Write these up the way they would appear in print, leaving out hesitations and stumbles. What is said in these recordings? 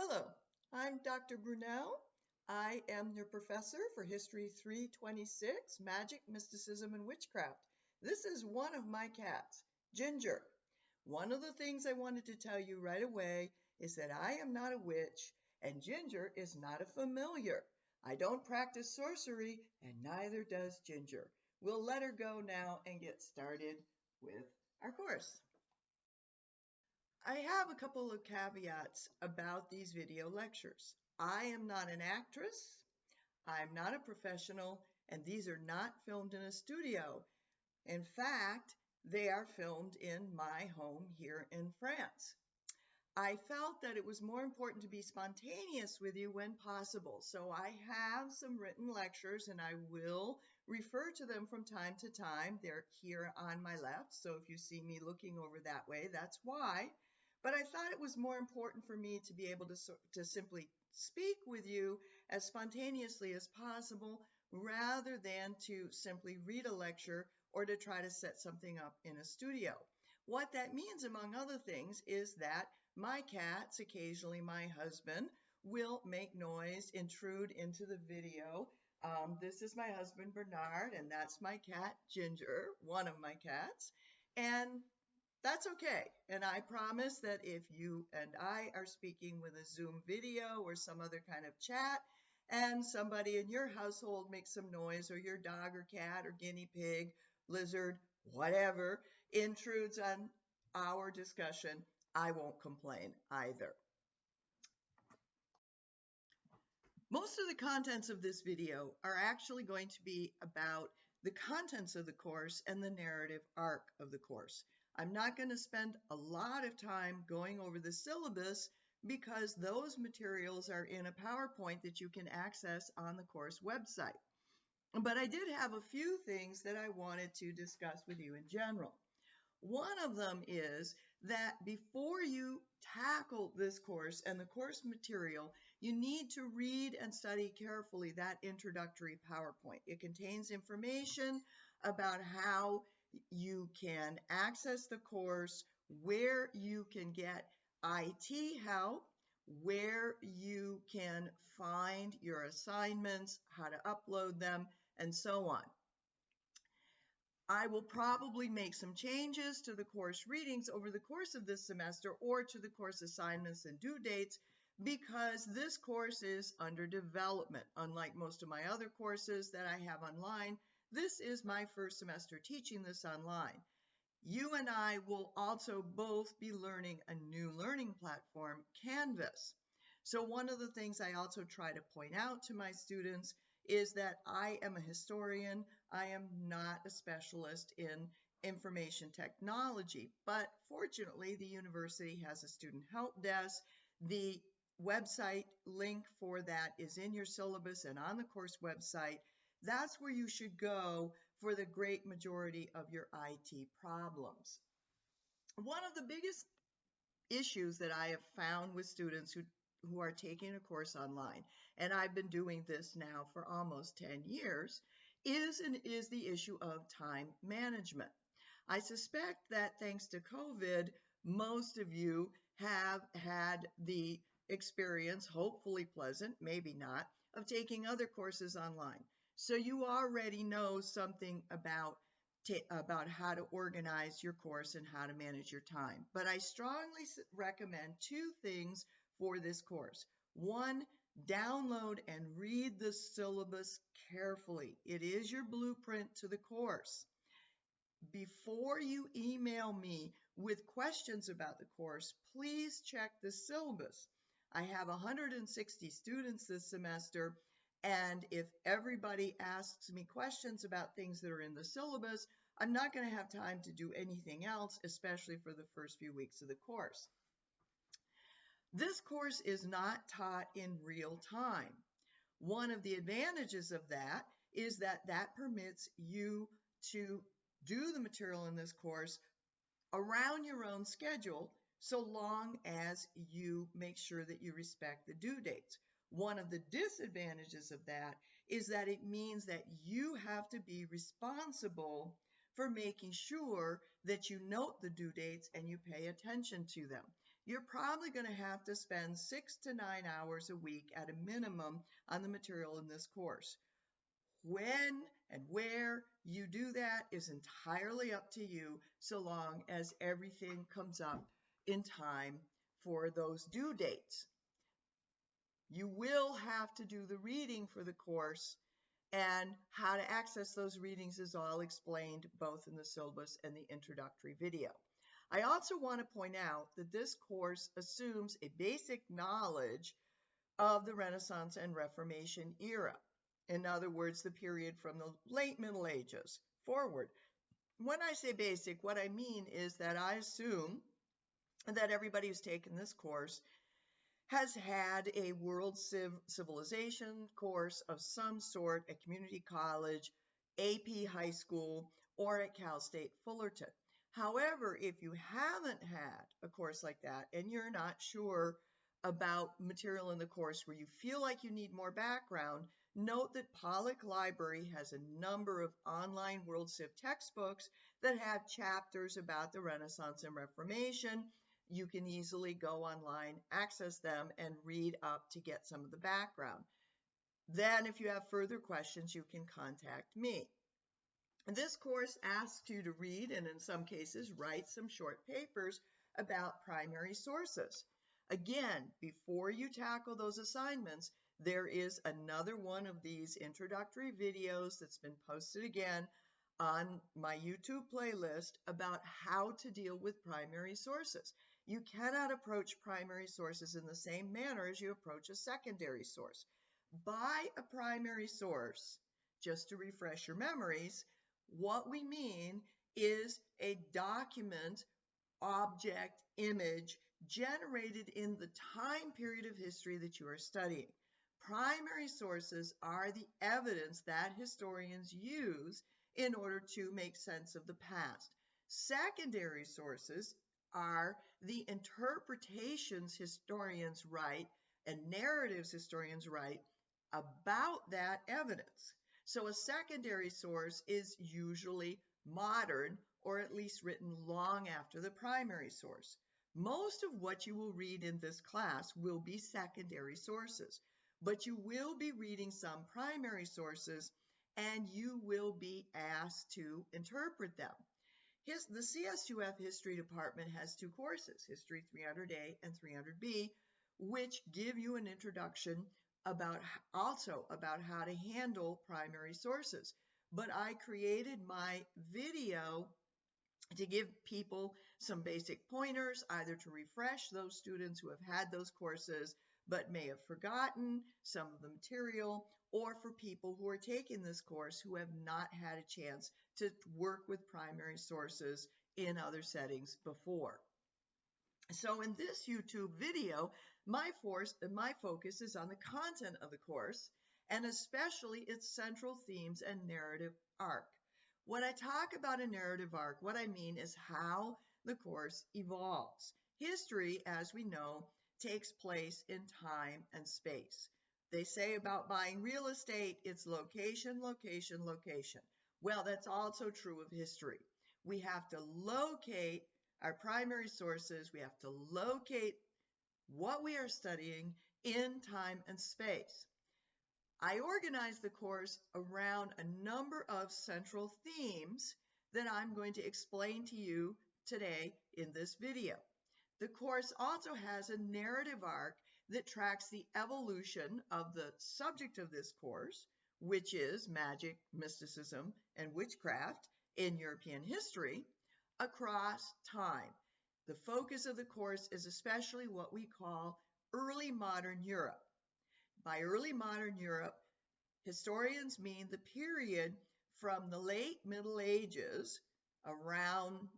Hello, I'm Dr. Brunel. I am your professor for History 326, Magic, Mysticism, and Witchcraft. This is one of my cats, Ginger. One of the things I wanted to tell you right away is that I am not a witch and Ginger is not a familiar. I don't practice sorcery and neither does Ginger. We'll let her go now and get started with our course. I have a couple of caveats about these video lectures. I am not an actress, I'm not a professional, and these are not filmed in a studio. In fact, they are filmed in my home here in France. I felt that it was more important to be spontaneous with you when possible, so I have some written lectures and I will refer to them from time to time. They're here on my left, so if you see me looking over that way, that's why. But I thought it was more important for me to be able to simply speak with you as spontaneously as possible rather than to simply read a lecture or to try to set something up in a studio. What that means, among other things, is that my cats, occasionally my husband, will make noise, intrude into the video. This is my husband, Bernard, and that's my cat, Ginger, one of my cats. And that's okay. And I promise that if you and I are speaking with a Zoom video or some other kind of chat, and somebody in your household makes some noise, or your dog or cat or guinea pig, lizard, whatever, intrudes on our discussion, I won't complain either. Most of the contents of this video are actually going to be about the contents of the course and the narrative arc of the course. I'm not going to spend a lot of time going over the syllabus because those materials are in a PowerPoint that you can access on the course website. But I did have a few things that I wanted to discuss with you in general. One of them is that before you tackle this course and the course material, you need to read and study carefully that introductory PowerPoint. It contains information about how you can access the course, where you can get IT help, where you can find your assignments, how to upload them, and so on. I will probably make some changes to the course readings over the course of this semester or to the course assignments and due dates because this course is under development. Unlike most of my other courses that I have online, this is my first semester teaching this online. You and I will also both be learning a new learning platform, Canvas. So one of the things I also try to point out to my students is that I am a historian. I am not a specialist in information technology, but fortunately the university has a student help desk. The website link for that is in your syllabus and on the course website. That's where you should go for the great majority of your IT problems. One of the biggest issues that I have found with students who are taking a course online, and I've been doing this now for almost 10 years, is the issue of time management. I suspect that thanks to COVID, most of you have had the experience, hopefully pleasant, maybe not, of taking other courses online. So you already know something about how to organize your course and how to manage your time. But I strongly recommend two things for this course. One, download and read the syllabus carefully. It is your blueprint to the course. Before you email me with questions about the course, please check the syllabus. I have 160 students this semester, and if everybody asks me questions about things that are in the syllabus, I'm not going to have time to do anything else, especially for the first few weeks of the course. This course is not taught in real time. One of the advantages of that is that permits you to do the material in this course around your own schedule, so long as you make sure that you respect the due dates. One of the disadvantages of that is that it means that you have to be responsible for making sure that you note the due dates and you pay attention to them. you're probably going to have to spend 6 to 9 hours a week at a minimum on the material in this course. When and where you do that is entirely up to you, so long as everything comes up in time for those due dates. You will have to do the reading for the course, and how to access those readings is all explained both in the syllabus and the introductory video. I also want to point out that this course assumes a basic knowledge of the Renaissance and Reformation era. In other words, the period from the late Middle Ages forward. When I say basic, what I mean is that I assume that everybody who's taken this course has had a world civilization course of some sort at community college, AP high school, or at Cal State Fullerton. However, if you haven't had a course like that and you're not sure about material in the course where you feel like you need more background, note that Pollock Library has a number of online World Civ textbooks that have chapters about the Renaissance and Reformation. You can easily go online, access them, and read up to get some of the background. Then, if you have further questions, you can contact me. This course asks you to read, and in some cases, write some short papers about primary sources. Again, before you tackle those assignments, there is another one of these introductory videos that's been posted again on my YouTube playlist about how to deal with primary sources. You cannot approach primary sources in the same manner as you approach a secondary source. By a primary source, just to refresh your memories, what we mean is a document, object, image generated in the time period of history that you are studying. Primary sources are the evidence that historians use in order to make sense of the past. Secondary sources are the interpretations historians write and narratives historians write about that evidence. So a secondary source is usually modern, or at least written long after the primary source. Most of what you will read in this class will be secondary sources, but you will be reading some primary sources, and you will be asked to interpret them. The CSUF History Department has two courses, History 300A and 300B, which give you an introduction also about how to handle primary sources. But I created my video to give people some basic pointers, either to refresh those students who have had those courses but may have forgotten some of the material, or for people who are taking this course who have not had a chance to work with primary sources in other settings before. So in this YouTube video, my focus is on the content of the course, and especially its central themes and narrative arc. When I talk about a narrative arc, what I mean is how the course evolves. History, as we know, takes place in time and space. They say about buying real estate, it's location, location, location. Well, that's also true of history. We have to locate our primary sources. We have to locate what we are studying in time and space. I organized the course around a number of central themes that I'm going to explain to you today in this video. The course also has a narrative arc that tracks the evolution of the subject of this course, which is magic, mysticism, and witchcraft in European history, across time. The focus of the course is especially what we call early modern Europe. By early modern Europe, historians mean the period from the late Middle Ages, around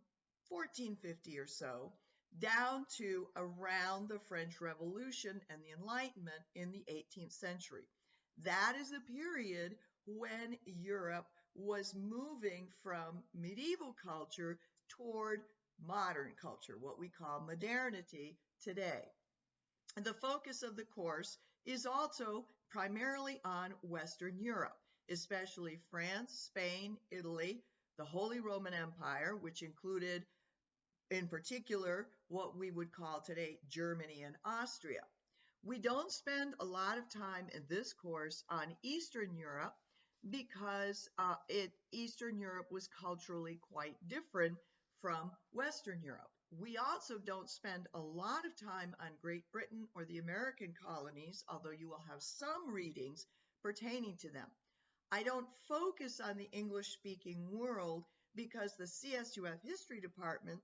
1450 or so, down to around the French Revolution and the Enlightenment in the 18th century. That is the period when Europe was moving from medieval culture toward modern culture, what we call modernity today. The focus of the course is also primarily on Western Europe, especially France, Spain, Italy, the Holy Roman Empire, which included in particular, what we would call today Germany and Austria. We don't spend a lot of time in this course on Eastern Europe because Eastern Europe was culturally quite different from Western Europe. We also don't spend a lot of time on Great Britain or the American colonies, although you will have some readings pertaining to them. I don't focus on the English-speaking world because the CSUF History Department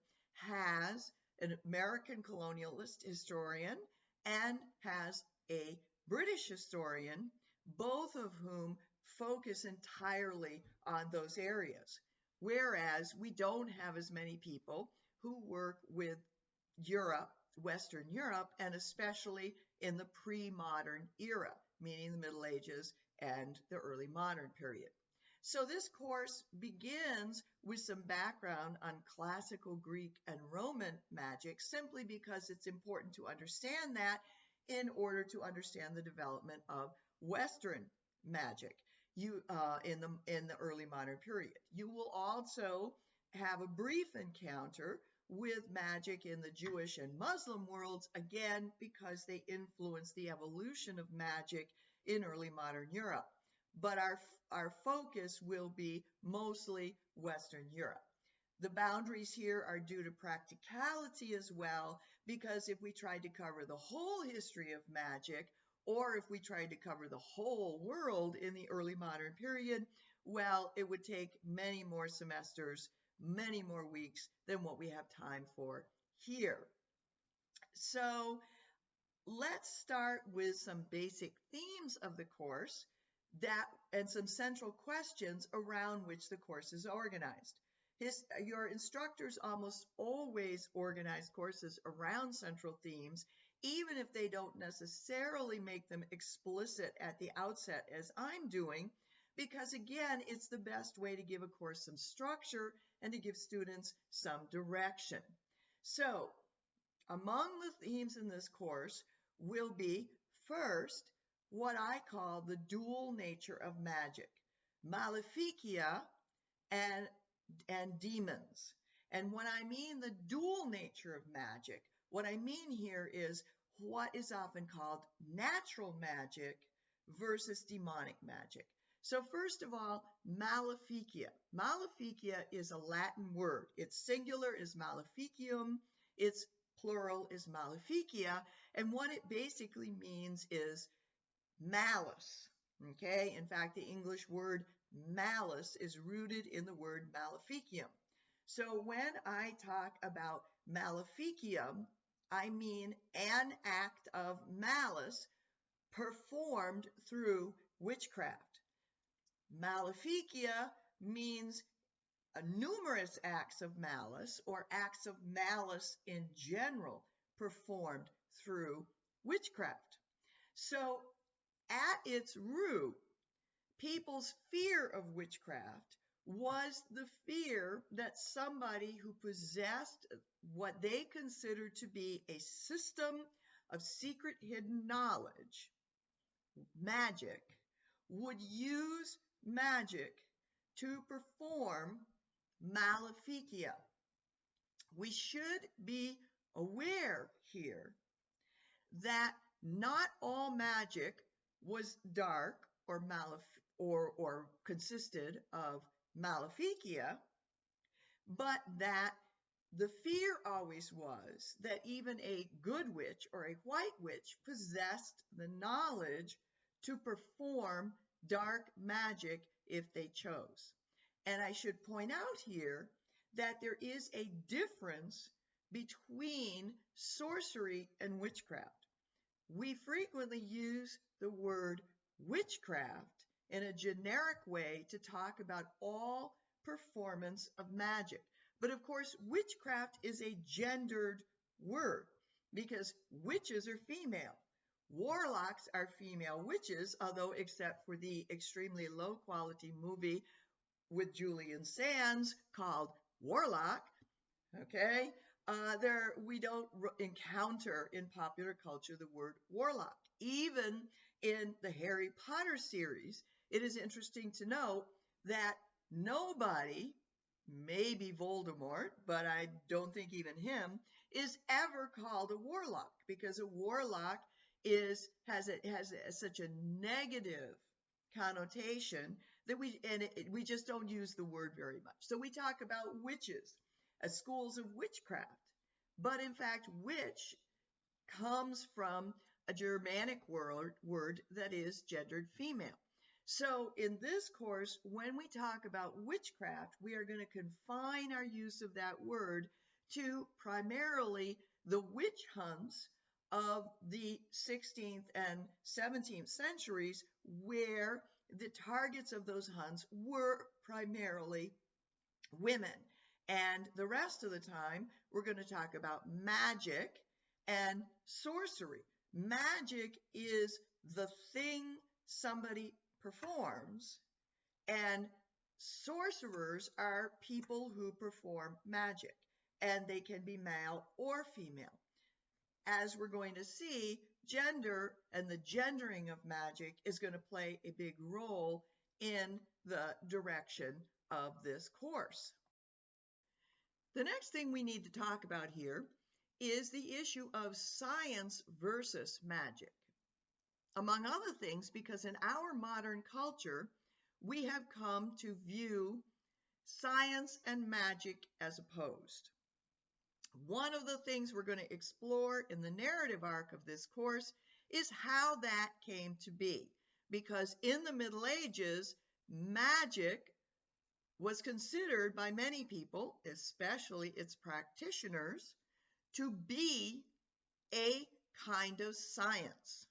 has an American colonialist historian and has a British historian, both of whom focus entirely on those areas. Whereas we don't have as many people who work with Europe, Western Europe, and especially in the pre-modern era, meaning the Middle Ages and the early modern period. So this course begins with some background on classical Greek and Roman magic, simply because it's important to understand that in order to understand the development of Western magic in the early modern period. You will also have a brief encounter with magic in the Jewish and Muslim worlds, again, because they influence the evolution of magic in early modern Europe. But our focus will be mostly Western Europe. The boundaries here are due to practicality as well, because if we tried to cover the whole history of magic, or if we tried to cover the whole world in the early modern period, well, it would take many more semesters, many more weeks than what we have time for here. So let's start with some basic themes of the course and some central questions around which the course is organized. Your instructors almost always organize courses around central themes, even if they don't necessarily make them explicit at the outset as I'm doing, because again, it's the best way to give a course some structure and to give students some direction. So, among the themes in this course will be, first, what I call the dual nature of magic, maleficia and demons. And when I mean the dual nature of magic, what I mean here is what is often called natural magic versus demonic magic. So first of all, maleficia. Maleficia is a Latin word. Its singular is maleficium, its plural is maleficia, and what it basically means is malice. Okay, in fact, the English word malice is rooted in the word maleficium. So when I talk about maleficium, I mean an act of malice performed through witchcraft. Maleficia means numerous acts of malice or acts of malice in general performed through witchcraft. So at its root, people's fear of witchcraft was the fear that somebody who possessed what they considered to be a system of secret hidden knowledge, magic, would use magic to perform maleficia. We should be aware here that not all magic was dark or consisted of maleficia, but that the fear always was that even a good witch or a white witch possessed the knowledge to perform dark magic if they chose. And I should point out here that there is a difference between sorcery and witchcraft. We frequently use the word witchcraft in a generic way to talk about all performance of magic. But of course, witchcraft is a gendered word because witches are female. Warlocks are female witches, although except for the extremely low quality movie with Julian Sands called Warlock, okay, we don't encounter in popular culture the word warlock. Even in the Harry Potter series, it is interesting to note that nobody maybe Voldemort, but I don't think even him, is ever called a warlock, because a warlock has such a negative connotation that we just don't use the word very much. So we talk about witches as schools of witchcraft, but in fact, witch comes from a Germanic word that is gendered female. So in this course, when we talk about witchcraft, we are going to confine our use of that word to primarily the witch hunts of the 16th and 17th centuries, where the targets of those hunts were primarily women. And the rest of the time, we're going to talk about magic and sorcery. Magic is the thing somebody performs, and sorcerers are people who perform magic, and they can be male or female. As we're going to see, gender and the gendering of magic is going to play a big role in the direction of this course. The next thing we need to talk about here is the issue of science versus magic. Among other things, because in our modern culture, we have come to view science and magic as opposed. One of the things we're going to explore in the narrative arc of this course is how that came to be. Because in the Middle Ages, magic was considered by many people, especially its practitioners, to be a kind of science.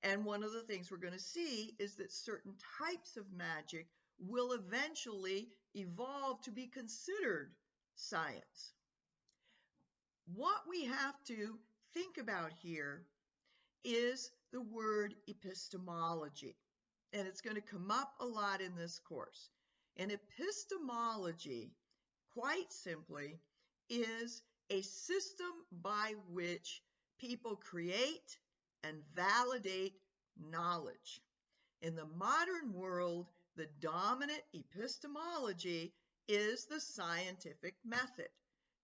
And one of the things we're going to see is that certain types of magic will eventually evolve to be considered science. What we have to think about here is the word epistemology, and it's going to come up a lot in this course. And epistemology, quite simply, is a system by which people create and validate knowledge. In the modern world, the dominant epistemology is the scientific method.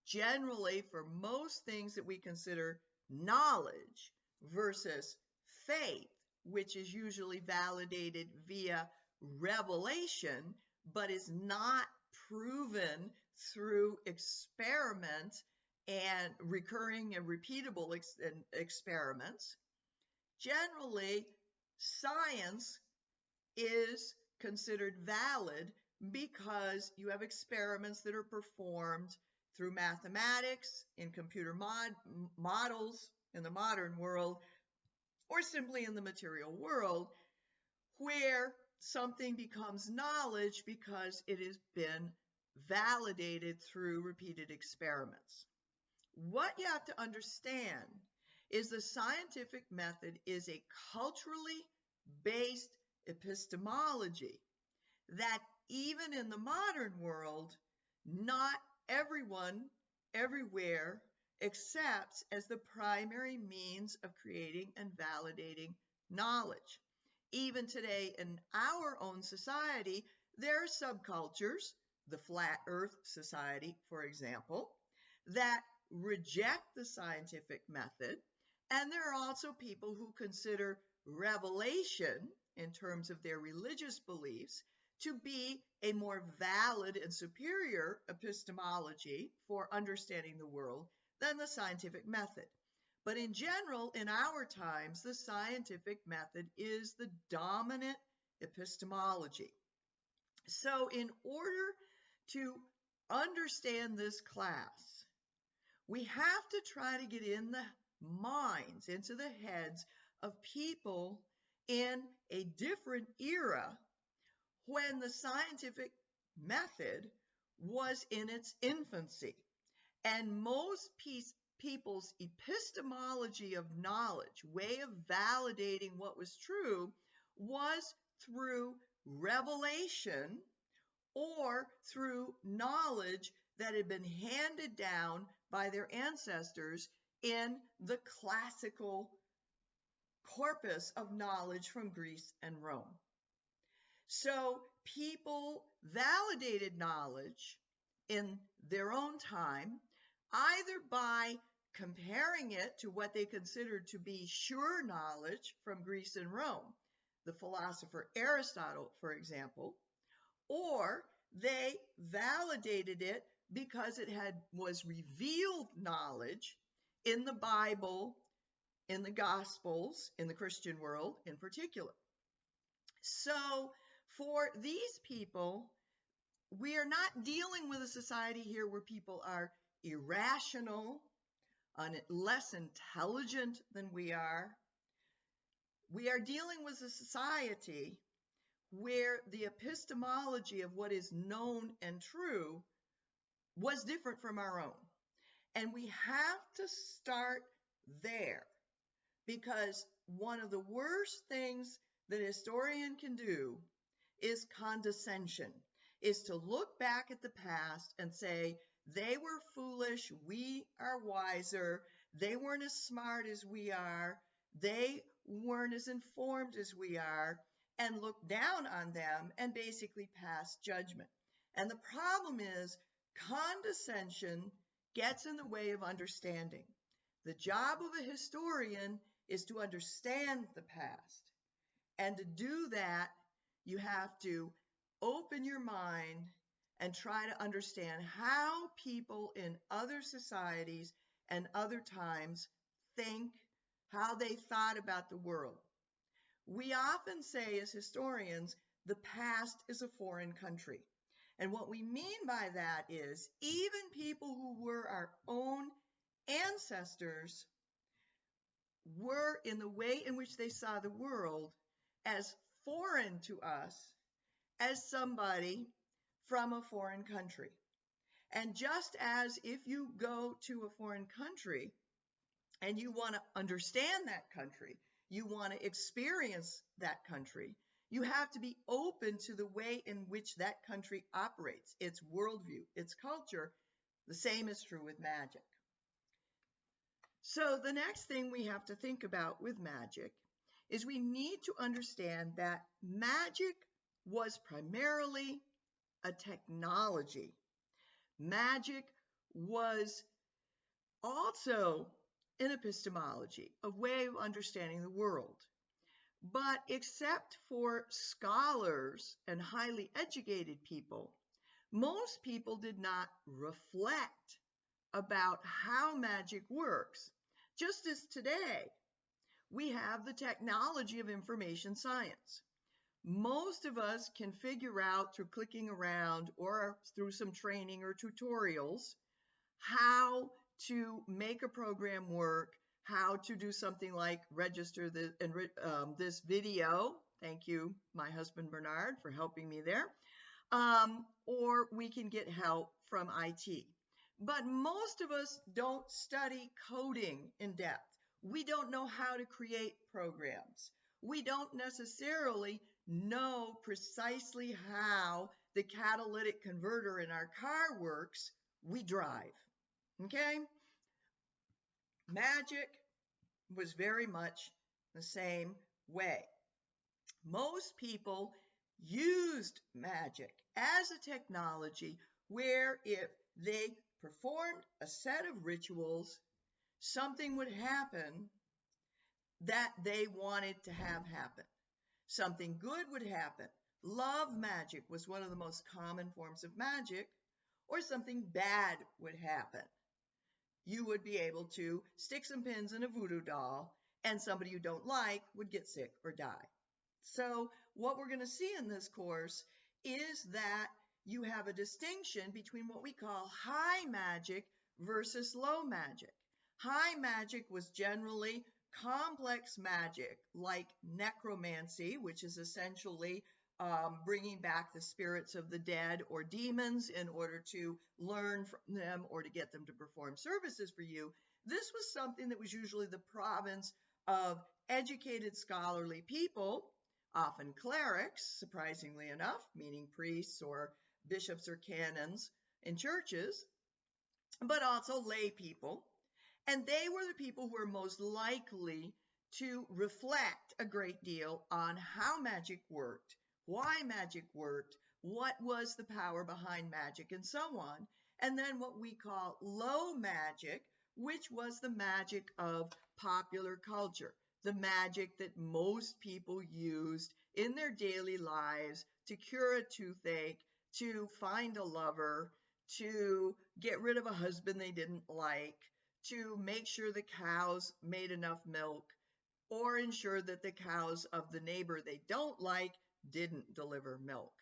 Generally, for most things that we consider knowledge versus faith, which is usually validated via revelation, but is not proven through experiment and recurring and repeatable experiments. Generally, science is considered valid because you have experiments that are performed through mathematics, in computer models in the modern world, or simply in the material world, where something becomes knowledge because it has been validated through repeated experiments. What you have to understand is the scientific method is a culturally based epistemology that even in the modern world, not everyone everywhere accepts as the primary means of creating and validating knowledge. Even today in our own society, there are subcultures, the Flat Earth Society, for example, that reject the scientific method. And there are also people who consider revelation, in terms of their religious beliefs, to be a more valid and superior epistemology for understanding the world than the scientific method. But in general, in our times, the scientific method is the dominant epistemology. So in order to understand this class, we have to try to get in the minds, into the heads of people in a different era when the scientific method was in its infancy. And most people's epistemology of knowledge, way of validating what was true, was through revelation or through knowledge that had been handed down by their ancestors in the classical corpus of knowledge from Greece and Rome. So people validated knowledge in their own time, either by comparing it to what they considered to be sure knowledge from Greece and Rome, the philosopher Aristotle, for example, or they validated it because it was revealed knowledge in the Bible, in the Gospels, in the Christian world in particular. So for these people, we are not dealing with a society here where people are irrational, less intelligent than we are. We are dealing with a society where the epistemology of what is known and true was different from our own. And we have to start there, because one of the worst things that a historian can do is condescension, is to look back at the past and say, they were foolish, we are wiser, they weren't as smart as we are, they weren't as informed as we are, and look down on them and basically pass judgment. And the problem is condescension gets in the way of understanding. The job of a historian is to understand the past. And to do that, you have to open your mind and try to understand how people in other societies and other times think, how they thought about the world. We often say as historians, the past is a foreign country. And what we mean by that is even people who were our own ancestors were, in the way in which they saw the world, as foreign to us as somebody from a foreign country. And just as if you go to a foreign country and you want to understand that country, you want to experience that country, you have to be open to the way in which that country operates, its worldview, its culture. The same is true with magic. So the next thing we have to think about with magic is we need to understand that magic was primarily a technology. Magic was also an epistemology, a way of understanding the world. But except for scholars and highly educated people, most people did not reflect about how magic works. Just as today, we have the technology of information science. Most of us can figure out through clicking around or through some training or tutorials how to make a program work, how to do something like register this video. Thank you, my husband Bernard, for helping me there. Or we can get help from IT. But most of us don't study coding in depth. We don't know how to create programs. We don't necessarily know precisely how the catalytic converter in our car works. We drive. Okay? Magic was very much the same way. Most people used magic as a technology where if they performed a set of rituals, something would happen that they wanted to have happen. Something good would happen. Love magic was one of the most common forms of magic, or something bad would happen. You would be able to stick some pins in a voodoo doll, and somebody you don't like would get sick or die. So what we're going to see in this course is that you have a distinction between what we call high magic versus low magic. High magic was generally complex magic, like necromancy, which is essentially bringing back the spirits of the dead or demons in order to learn from them or to get them to perform services for you. This was something that was usually the province of educated scholarly people, often clerics, surprisingly enough, meaning priests or bishops or canons in churches, but also lay people. And they were the people who were most likely to reflect a great deal on how magic worked, why magic worked, what was the power behind magic, and so on. and then what we call low magic, which was the magic of popular culture, the magic that most people used in their daily lives to cure a toothache, to find a lover, to get rid of a husband they didn't like, to make sure the cows made enough milk, or ensure that the cows of the neighbor they don't like didn't deliver milk.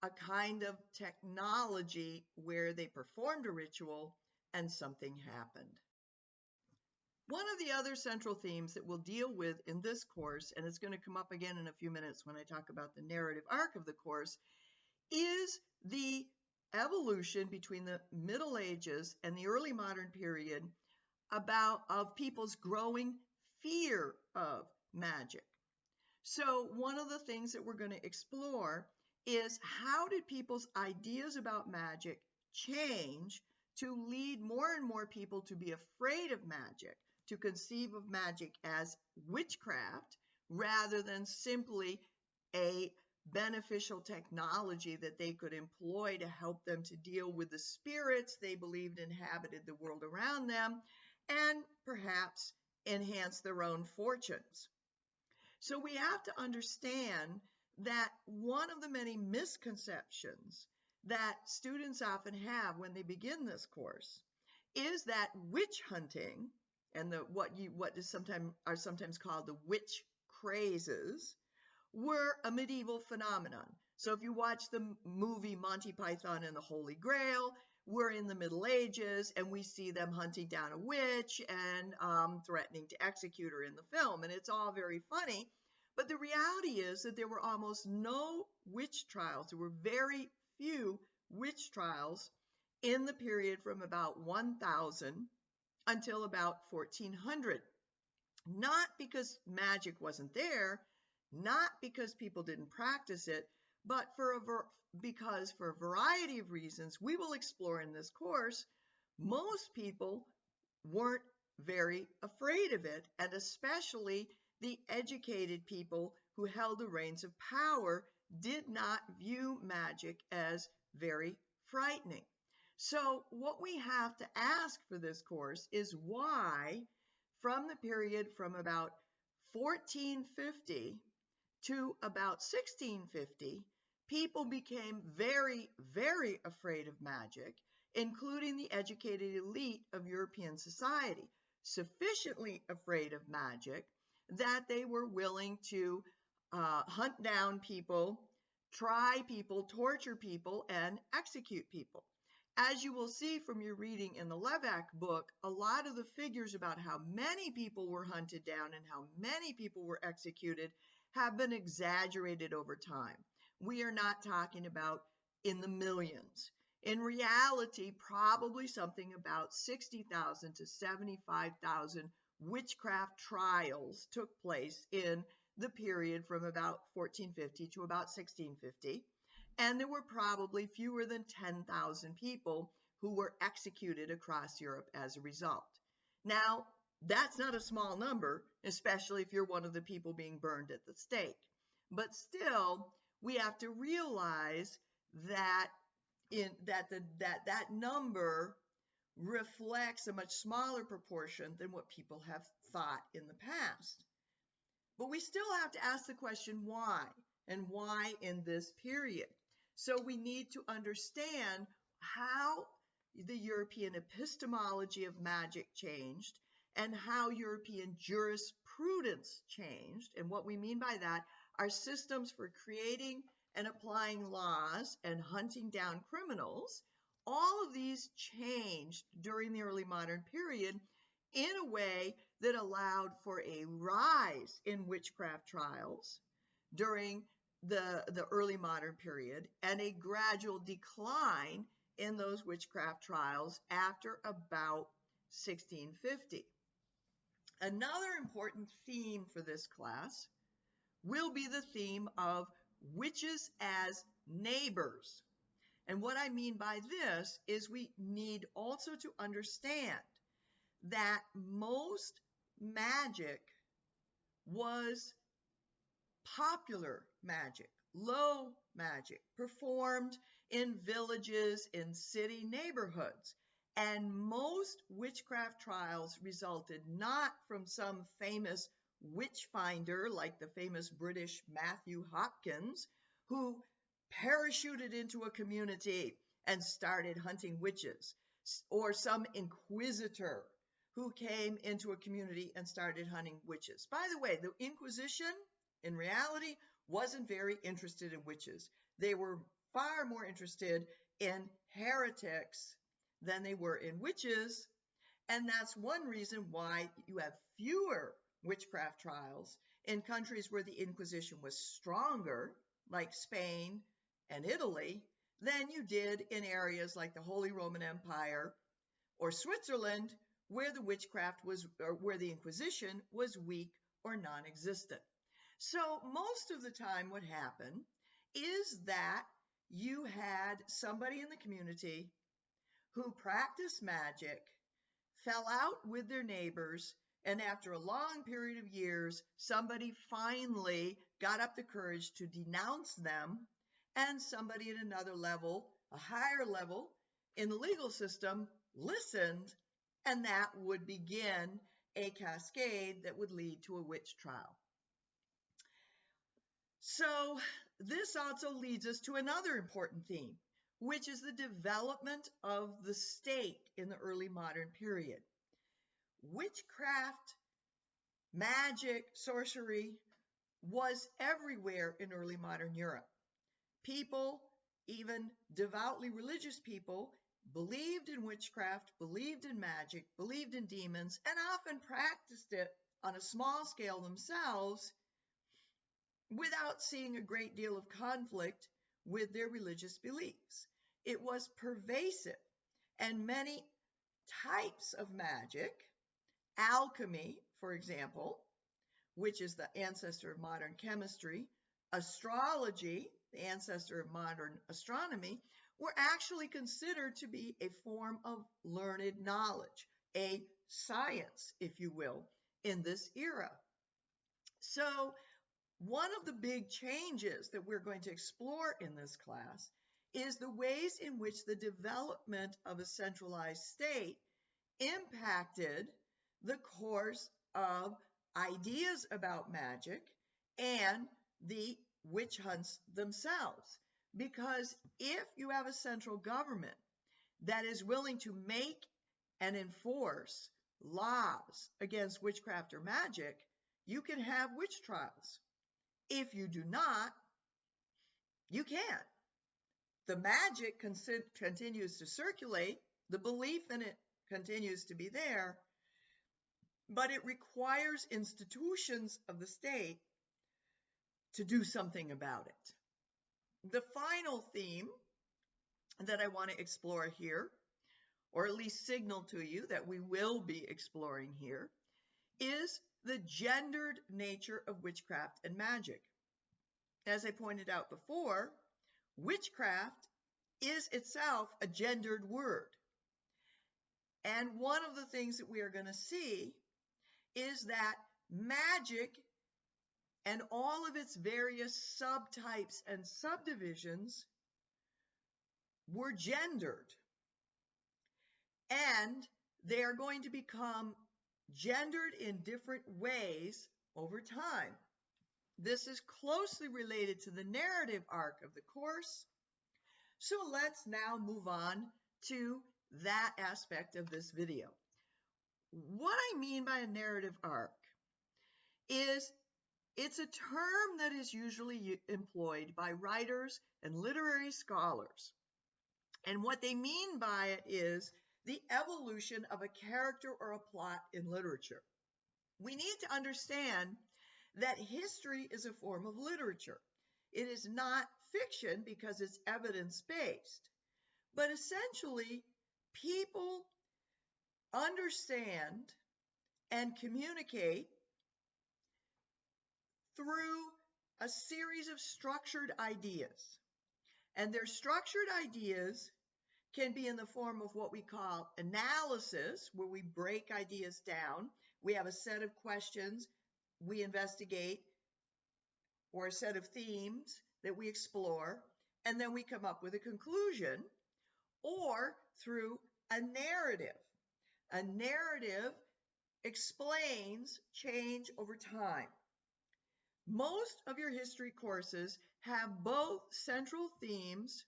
A kind of technology where they performed a ritual and something happened. One of the other central themes that we'll deal with in this course, and it's going to come up again in a few minutes when I talk about the narrative arc of the course, is the evolution between the Middle Ages and the early modern period of people's growing fear of magic. So one of the things that we're going to explore is how did people's ideas about magic change to lead more and more people to be afraid of magic, to conceive of magic as witchcraft rather than simply a beneficial technology that they could employ to help them to deal with the spirits they believed inhabited the world around them and perhaps enhance their own fortunes. So we have to understand that one of the many misconceptions that students often have when they begin this course is that witch hunting and what are sometimes called the witch crazes were a medieval phenomenon. So if you watch the movie Monty Python and the Holy Grail, we're in the Middle Ages and we see them hunting down a witch and threatening to execute her in the film. And it's all very funny. But the reality is that there were almost no witch trials. There were very few witch trials in the period from about 1000 until about 1400. Not because magic wasn't there, not because people didn't practice it, but because for a variety of reasons we will explore in this course, most people weren't very afraid of it, and especially the educated people who held the reins of power did not view magic as very frightening. So what we have to ask for this course is why, from the period from about 1450 to about 1650, people became very, very afraid of magic, including the educated elite of European society, sufficiently afraid of magic that they were willing to hunt down people, try people, torture people, and execute people. As you will see from your reading in the Levack book, a lot of the figures about how many people were hunted down and how many people were executed have been exaggerated over time. We are not talking about in the millions. In reality, probably something about 60,000 to 75,000 witchcraft trials took place in the period from about 1450 to about 1650. And there were probably fewer than 10,000 people who were executed across Europe as a result. Now, that's not a small number, especially if you're one of the people being burned at the stake. But still, we have to realize that that number reflects a much smaller proportion than what people have thought in the past. But we still have to ask the question why, and why in this period. So we need to understand how the European epistemology of magic changed and how European jurisprudence changed. And what we mean by that are systems for creating and applying laws and hunting down criminals. All of these changed during the early modern period in a way that allowed for a rise in witchcraft trials during the early modern period and a gradual decline in those witchcraft trials after about 1650. Another important theme for this class will be the theme of witches as neighbors. And what I mean by this is we need also to understand that most magic was popular magic, low magic, performed in villages, in city neighborhoods. And most witchcraft trials resulted not from some famous witch finder like the famous British Matthew Hopkins, who parachuted into a community and started hunting witches, or some inquisitor who came into a community and started hunting witches. By the way, the Inquisition, in reality, wasn't very interested in witches. They were far more interested in heretics than they were in witches. And that's one reason why you have fewer witchcraft trials in countries where the Inquisition was stronger, like Spain and Italy, than you did in areas like the Holy Roman Empire or Switzerland, where the witchcraft was, or where the Inquisition was weak or non-existent. So most of the time what happened is that you had somebody in the community who practiced magic, fell out with their neighbors, and after a long period of years, somebody finally got up the courage to denounce them, and somebody at another level, a higher level in the legal system, listened, and that would begin a cascade that would lead to a witch trial. So this also leads us to another important theme, which is the development of the state in the early modern period. Witchcraft, magic, sorcery was everywhere in early modern Europe. People, even devoutly religious people, believed in witchcraft, believed in magic, believed in demons, and often practiced it on a small scale themselves without seeing a great deal of conflict with their religious beliefs. It was pervasive, and many types of magic, alchemy, for example, which is the ancestor of modern chemistry, astrology, the ancestor of modern astronomy, were actually considered to be a form of learned knowledge, a science, if you will, in this era. So one of the big changes that we're going to explore in this class is the ways in which the development of a centralized state impacted the course of ideas about magic and the witch hunts themselves. Because if you have a central government that is willing to make and enforce laws against witchcraft or magic, you can have witch trials. If you do not, you can't. The magic continues to circulate, the belief in it continues to be there, but it requires institutions of the state to do something about it. The final theme that I want to explore here, or at least signal to you that we will be exploring here, is the gendered nature of witchcraft and magic. As I pointed out before, witchcraft is itself a gendered word. And one of the things that we are going to see is that magic and all of its various subtypes and subdivisions were gendered. And they are going to become gendered in different ways over time. This is closely related to the narrative arc of the course. So let's now move on to that aspect of this video. What I mean by a narrative arc is it's a term that is usually employed by writers and literary scholars. And what they mean by it is the evolution of a character or a plot in literature. We need to understand that history is a form of literature. It is not fiction because it's evidence-based. But essentially, people understand and communicate through a series of structured ideas. And their structured ideas can be in the form of what we call analysis, where we break ideas down. We have a set of questions we investigate, or a set of themes that we explore, and then we come up with a conclusion, or through a narrative. A narrative explains change over time. Most of your history courses have both central themes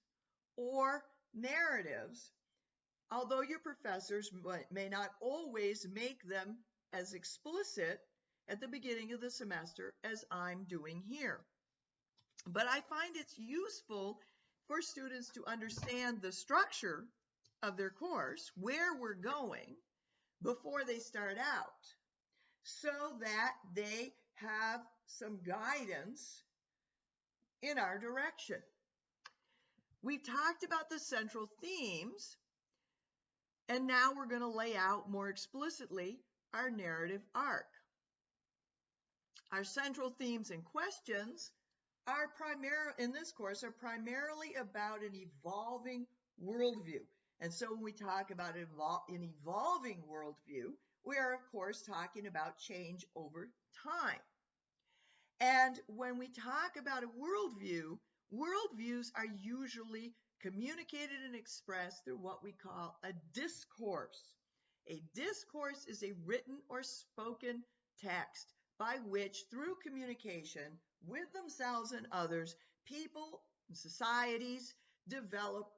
or narratives, although your professors may not always make them as explicit at the beginning of the semester as I'm doing here. But I find it's useful for students to understand the structure of their course, where we're going, before they start out, so that they have some guidance in our direction. We've talked about the central themes, and now we're going to lay out more explicitly our narrative arc. Our central themes and questions are in this course are primarily about an evolving worldview. And so when we talk about an evolving worldview, we are, of course, talking about change over time. And when we talk about a worldview, worldviews are usually communicated and expressed through what we call a discourse. A discourse is a written or spoken text by which, through communication with themselves and others, people and societies develop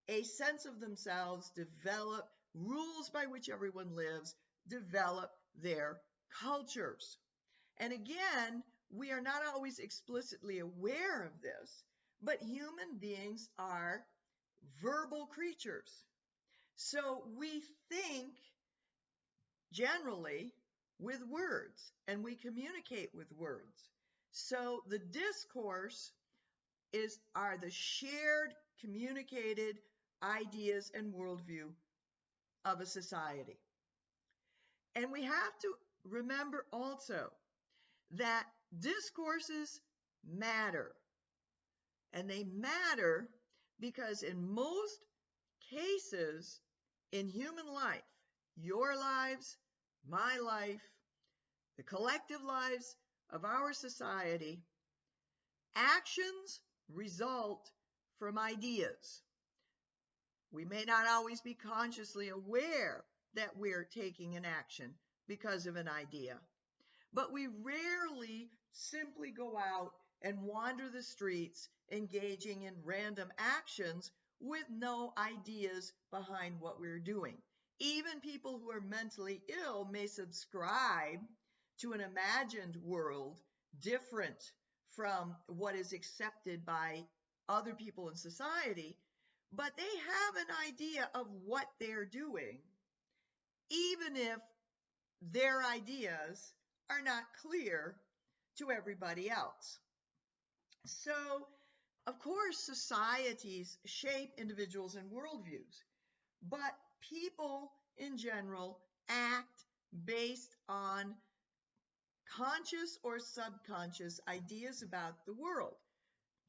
a sense of themselves, develop rules by which everyone lives, develop their cultures. And again, we are not always explicitly aware of this, but human beings are verbal creatures. So we think generally with words, and we communicate with words. So the discourse are the shared, communicated ideas and worldview of a society. And we have to remember also that discourses matter. And they matter because in most cases in human life, your lives, my life, the collective lives of our society, actions result from ideas. We may not always be consciously aware that we're taking an action because of an idea, but we rarely simply go out and wander the streets engaging in random actions with no ideas behind what we're doing. Even people who are mentally ill may subscribe to an imagined world different from what is accepted by other people in society, but they have an idea of what they're doing, even if their ideas are not clear to everybody else. So, of course, societies shape individuals and worldviews, but people in general act based on conscious or subconscious ideas about the world.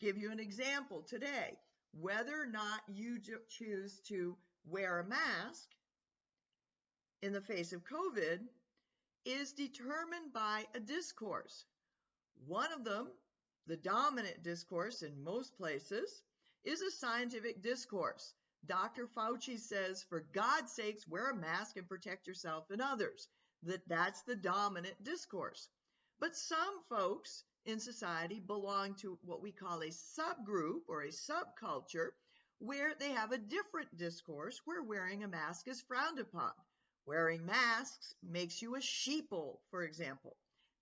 Give you an example today. Whether or not you choose to wear a mask in the face of COVID is determined by a discourse. One of them, the dominant discourse in most places, is a scientific discourse. Dr. Fauci says, for God's sakes, wear a mask and protect yourself and others. That's the dominant discourse. But some folks in society belong to what we call a subgroup or a subculture where they have a different discourse where wearing a mask is frowned upon. Wearing masks makes you a sheeple, for example.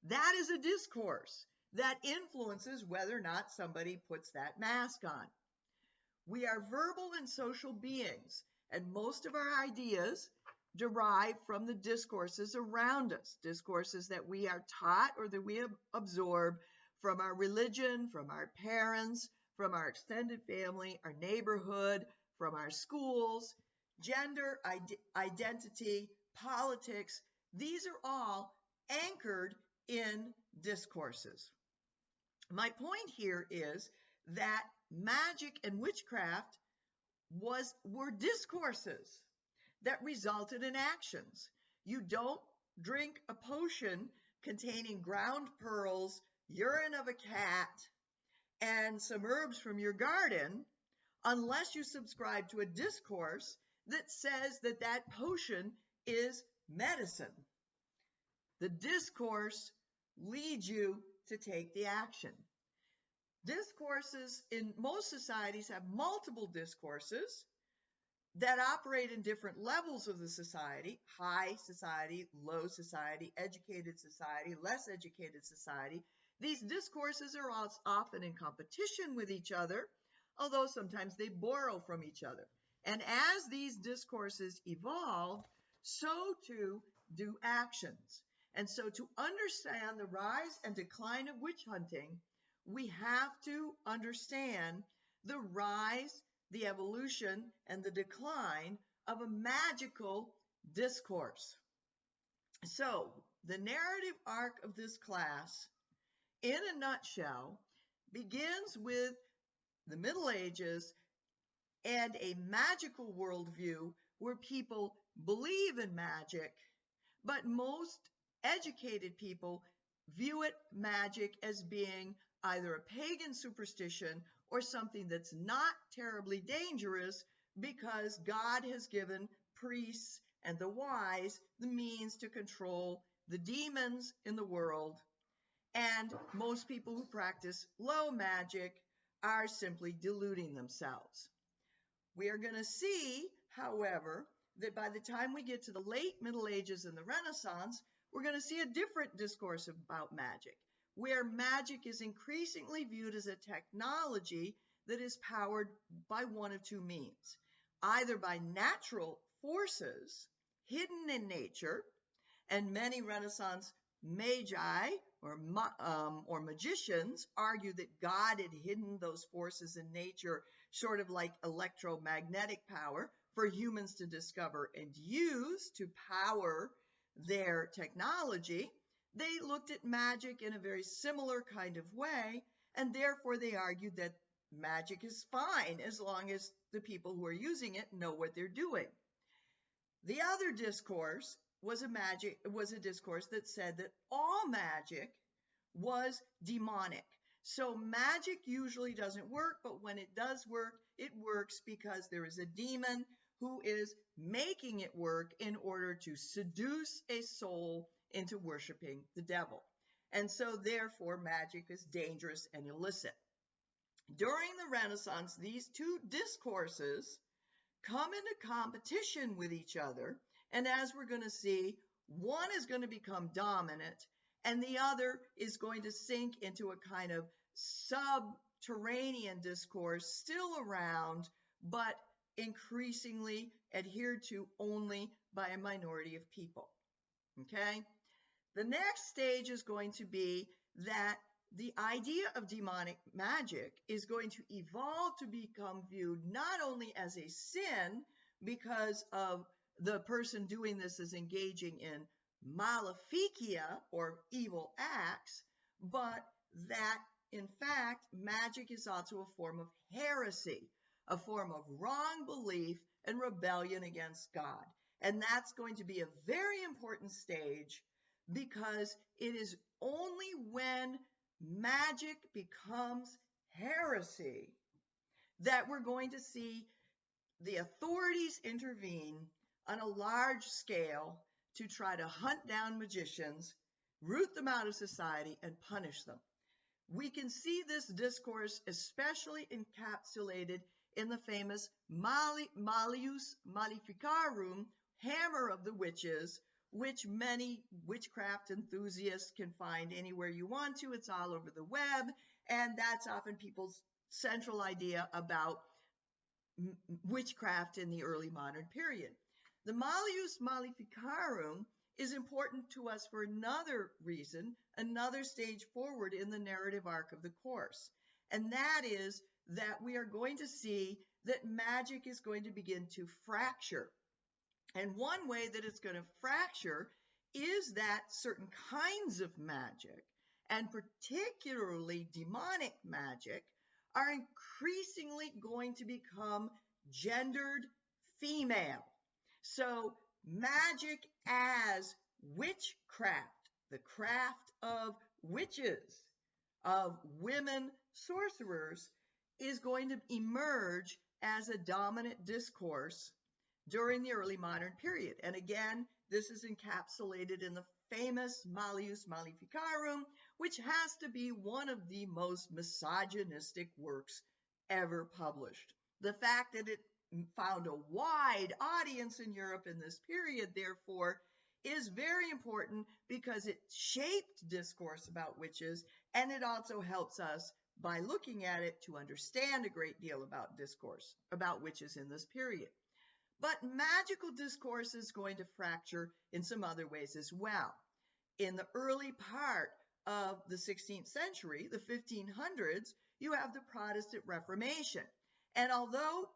That is a discourse that influences whether or not somebody puts that mask on. We are verbal and social beings, and most of our ideas derive from the discourses around us, discourses that we are taught or that we absorb from our religion, from our parents, from our extended family, our neighborhood, from our schools, gender, identity, politics. These are all anchored in discourses. My point here is that magic and witchcraft were discourses that resulted in actions. You don't drink a potion containing ground pearls, urine of a cat, and some herbs from your garden unless you subscribe to a discourse that says that that potion is medicine. The discourse leads you to take the action. Discourses in most societies have multiple discourses that operate in different levels of the society: high society, low society, educated society, less educated society. These discourses are often in competition with each other, although sometimes they borrow from each other. And as these discourses evolve, so too do actions. And so to understand the rise and decline of witch hunting, we have to understand the rise, the evolution, and the decline of a magical discourse. So the narrative arc of this class, in a nutshell, begins with the Middle Ages and a magical worldview where people believe in magic, but most educated people view magic as being either a pagan superstition or something that's not terribly dangerous because God has given priests and the wise the means to control the demons in the world. And most people who practice low magic are simply deluding themselves. We are going to see, however, that by the time we get to the late Middle Ages and the Renaissance, we're going to see a different discourse about magic, where magic is increasingly viewed as a technology that is powered by one of two means: either by natural forces hidden in nature, and many Renaissance magi or magicians argue that God had hidden those forces in nature, sort of like electromagnetic power, for humans to discover and use to power their technology. They looked at magic in a very similar kind of way, and therefore they argued that magic is fine as long as the people who are using it know what they're doing. The other discourse was a discourse that said that all magic was demonic. So magic usually doesn't work, but when it does work, it works because there is a demon who is making it work in order to seduce a soul into worshiping the devil. And so therefore magic is dangerous and illicit. During the Renaissance, these two discourses come into competition with each other, and as we're going to see, one is going to become dominant and the other is going to sink into a kind of subterranean discourse, still around, but increasingly adhered to only by a minority of people. Okay? The next stage is going to be that the idea of demonic magic is going to evolve to become viewed not only as a sin because of the person doing this is engaging in maleficia or evil acts, but that in fact magic is also a form of heresy, a form of wrong belief and rebellion against God. And that's going to be a very important stage, because it is only when magic becomes heresy that we're going to see the authorities intervene on a large scale to try to hunt down magicians, root them out of society, and punish them. We can see this discourse especially encapsulated in the famous Malleus Maleficarum, Hammer of the Witches, which many witchcraft enthusiasts can find anywhere you want to. It's all over the web, and that's often people's central idea about witchcraft in the early modern period. The Malleus Maleficarum is important to us for another reason, another stage forward in the narrative arc of the course, and that is that we are going to see that magic is going to begin to fracture. And one way that it's going to fracture is that certain kinds of magic, and particularly demonic magic, are increasingly going to become gendered female. So magic as witchcraft, the craft of witches, of women sorcerers is going to emerge as a dominant discourse during the early modern period. And again, this is encapsulated in the famous Malleus Maleficarum, which has to be one of the most misogynistic works ever published. The fact that it found a wide audience in Europe in this period, therefore, is very important because it shaped discourse about witches, and it also helps us by looking at it to understand a great deal about discourse about witches in this period. But magical discourse is going to fracture in some other ways as well. In the early part of the 16th century, the 1500s, you have the Protestant Reformation. And although,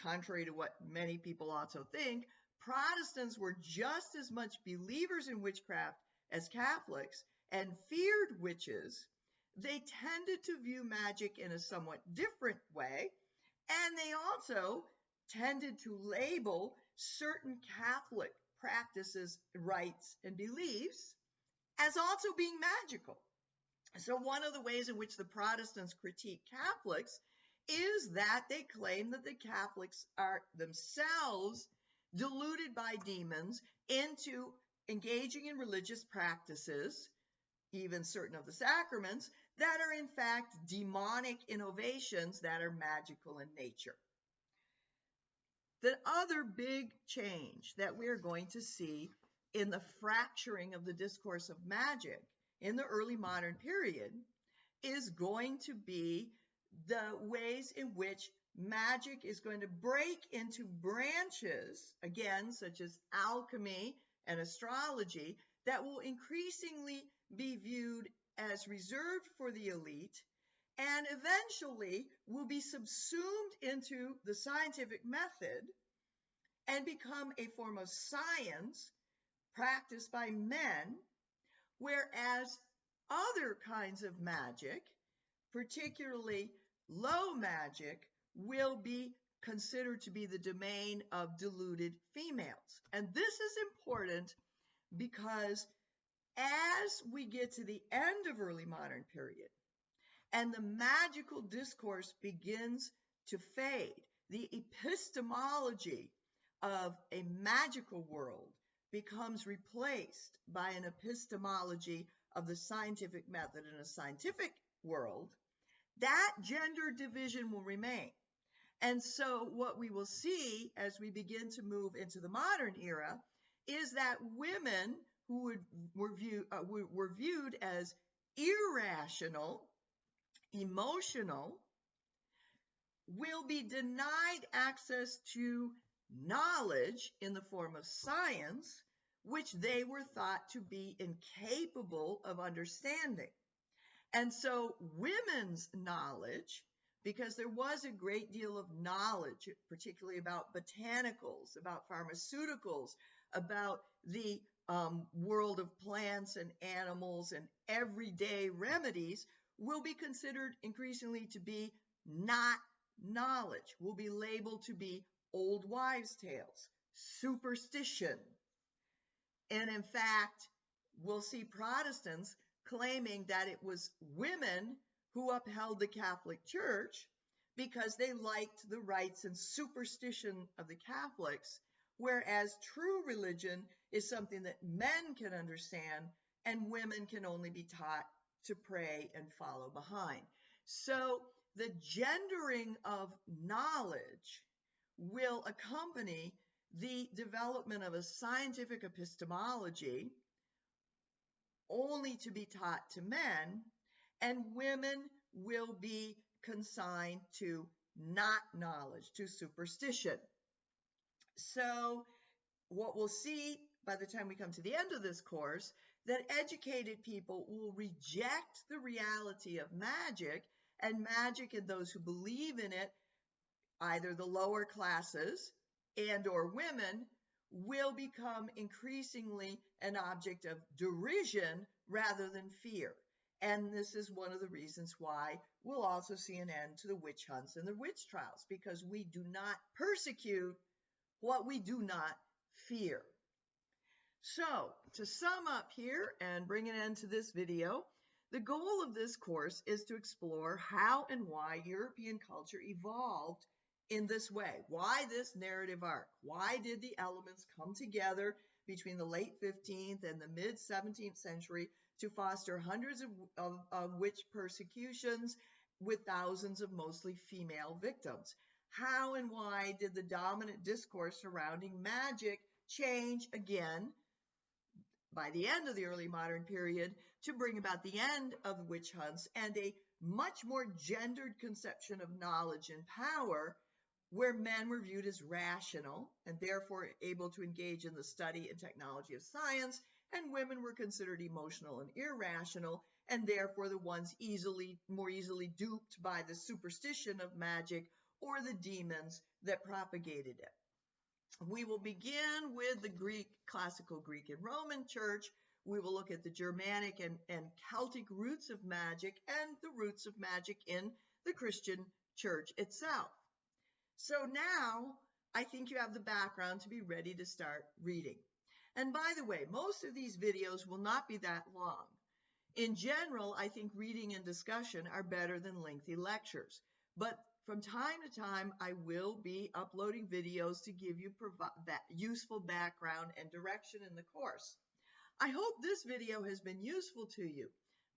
contrary to what many people also think, Protestants were just as much believers in witchcraft as Catholics and feared witches, they tended to view magic in a somewhat different way, and they also tended to label certain Catholic practices, rites, and beliefs as also being magical. So one of the ways in which the Protestants critique Catholics is that they claim that the Catholics are themselves deluded by demons into engaging in religious practices, even certain of the sacraments, that are in fact demonic innovations that are magical in nature. The other big change that we're going to see in the fracturing of the discourse of magic in the early modern period is going to be the ways in which magic is going to break into branches, again, such as alchemy and astrology, that will increasingly be viewed as reserved for the elite and eventually will be subsumed into the scientific method and become a form of science practiced by men, whereas other kinds of magic, particularly low magic, will be considered to be the domain of deluded females. And this is important because as we get to the end of early modern period and the magical discourse begins to fade, the epistemology of a magical world becomes replaced by an epistemology of the scientific method in a scientific world, that gender division will remain. And so what we will see as we begin to move into the modern era is that women who were viewed as irrational, emotional, will be denied access to knowledge in the form of science, which they were thought to be incapable of understanding. And so women's knowledge, because there was a great deal of knowledge, particularly about botanicals, about pharmaceuticals, about the world of plants and animals and everyday remedies, will be considered increasingly to be not knowledge, will be labeled to be old wives' tales, superstition. And in fact, we'll see Protestants claiming that it was women who upheld the Catholic Church because they liked the rites and superstition of the Catholics, whereas true religion is something that men can understand and women can only be taught to pray and follow behind. So the gendering of knowledge will accompany the development of a scientific epistemology only to be taught to men, and women will be consigned to not knowledge, to superstition. So what we'll see by the time we come to the end of this course, that educated people will reject the reality of magic, and magic and those who believe in it, either the lower classes and or women, will become increasingly an object of derision rather than fear. And this is one of the reasons why we'll also see an end to the witch hunts and the witch trials, because we do not persecute what we do not fear. So, to sum up here and bring an end to this video, The goal of this course is to explore how and why European culture evolved in this way. Why this narrative arc? Why did the elements come together between the late 15th and the mid 17th century to foster hundreds of witch persecutions with thousands of mostly female victims? How and why did the dominant discourse surrounding magic change again by the end of the early modern period to bring about the end of witch hunts and a much more gendered conception of knowledge and power, where men were viewed as rational and therefore able to engage in the study and technology of science, and women were considered emotional and irrational and therefore the ones more easily duped by the superstition of magic or the demons that propagated it. We will begin with the classical Greek and Roman church. We will look at the Germanic and Celtic roots of magic and the roots of magic in the Christian church itself. So now I think you have the background to be ready to start reading. And by the way, most of these videos will not be that long. In general, I think reading and discussion are better than lengthy lectures. But from time to time, I will be uploading videos to give you that useful background and direction in the course. I hope this video has been useful to you.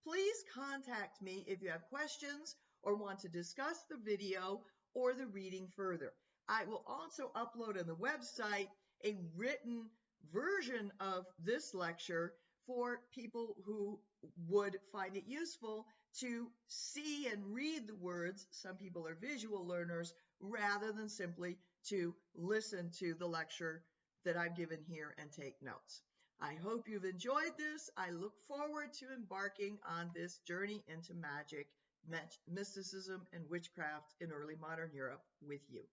Please contact me if you have questions or want to discuss the video or the reading further. I will also upload on the website a written version of this lecture for people who would find it useful to see and read the words. Some people are visual learners rather than simply to listen to the lecture that I've given here and take notes. I hope you've enjoyed this. I look forward to embarking on this journey into magic, mysticism, and witchcraft in early modern Europe with you.